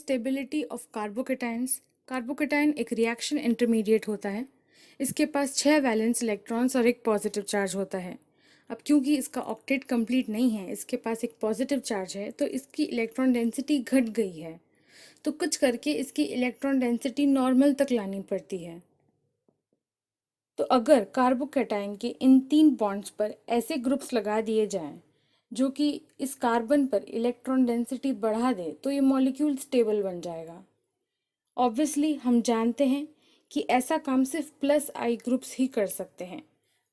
Stability of carbocations. Carbocation एक reaction intermediate होता है। इसके पास 6 वैलेंस इलेक्ट्रॉन्स और एक पॉजिटिव चार्ज होता है। अब क्योंकि इसका ऑक्टेट कंप्लीट नहीं है, इसके पास एक पॉजिटिव चार्ज है, तो इसकी इलेक्ट्रॉन डेंसिटी घट गई है। तो कुछ करके इसकी इलेक्ट्रॉन डेंसिटी नॉर्मल तक लानी पड़ती है। तो अगर कार्बोकेटाइन के इन 3 बॉन्ड्स पर ऐसे ग्रुप्स लगा दिए जाएं जो कि इस कार्बन पर इलेक्ट्रॉन डेंसिटी बढ़ा दे, तो ये मॉलिक्यूल स्टेबल बन जाएगा। ऑब्वियसली हम जानते हैं कि ऐसा काम सिर्फ प्लस आई ग्रुप्स ही कर सकते हैं।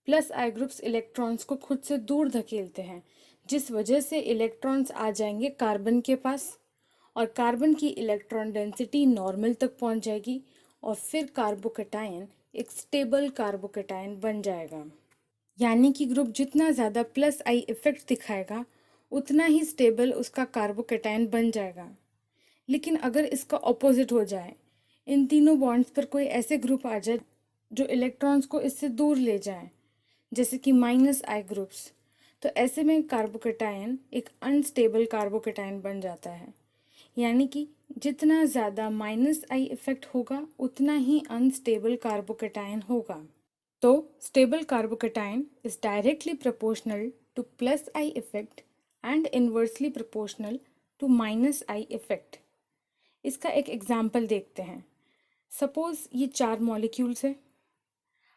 प्लस आई ग्रुप्स इलेक्ट्रॉन्स को खुद से दूर धकेलते हैं, जिस वजह से इलेक्ट्रॉन्स आ जाएंगे कार्बन के पास और कार्बन की इलेक्ट्रॉन डेंसिटी नॉर्मल तक पहुंच जाएगी और फिर कार्बोकेटाइन एक स्टेबल कार्बोकेटाइन बन जाएगा। यानी कि ग्रुप जितना ज़्यादा प्लस आई इफेक्ट दिखाएगा उतना ही स्टेबल उसका कार्बोकेटाइन बन जाएगा। लेकिन अगर इसका ऑपोजिट हो जाए, इन तीनों बॉन्ड्स पर कोई ऐसे ग्रुप आ जाए जो इलेक्ट्रॉन्स को इससे दूर ले जाए, जैसे कि माइनस आई ग्रुप्स, तो ऐसे में कार्बोकेटाइन एक अनस्टेबल कार्बोकेटाइन बन जाता है। यानी कि जितना ज़्यादा माइनस आई इफेक्ट होगा उतना ही अनस्टेबल कार्बोकेटाइन होगा। तो stable carbocation is directly proportional to plus I effect and inversely proportional to minus I effect. इसका एक एग्जाम्पल देखते हैं। सपोज ये 4 मॉलिक्यूल्स है।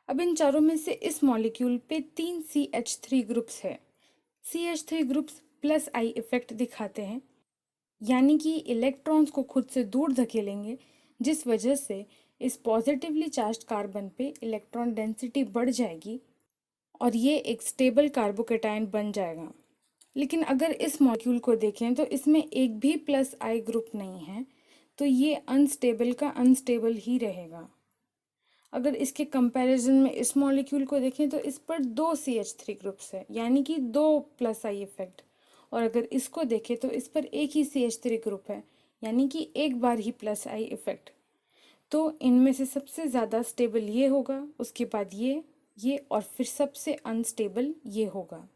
अब इन चारों में से इस मॉलिक्यूल पे 3 CH3 ग्रुप्स है। CH3 groups plus I effect दिखाते हैं, यानी कि इलेक्ट्रॉन्स को खुद से दूर धकेलेंगे, जिस वजह से इस पॉजिटिवली चार्ज्ड कार्बन पे इलेक्ट्रॉन डेंसिटी बढ़ जाएगी और ये एक स्टेबल कार्बोकेटाइन बन जाएगा। लेकिन अगर इस मॉलिक्यूल को देखें तो इसमें एक भी प्लस आई ग्रुप नहीं है, तो ये अनस्टेबल का अनस्टेबल ही रहेगा। अगर इसके कंपैरिजन में इस मॉलिक्यूल को देखें तो इस पर 2 CH3 ग्रुप्स है, यानी कि 2 प्लस आई इफेक्ट। और अगर इसको देखें तो इस पर एक ही CH3 ग्रुप है, यानी कि एक बार ही प्लस आई इफेक्ट। तो इनमें से सबसे ज़्यादा स्टेबल ये होगा, उसके बाद ये और फिर सबसे अनस्टेबल ये होगा।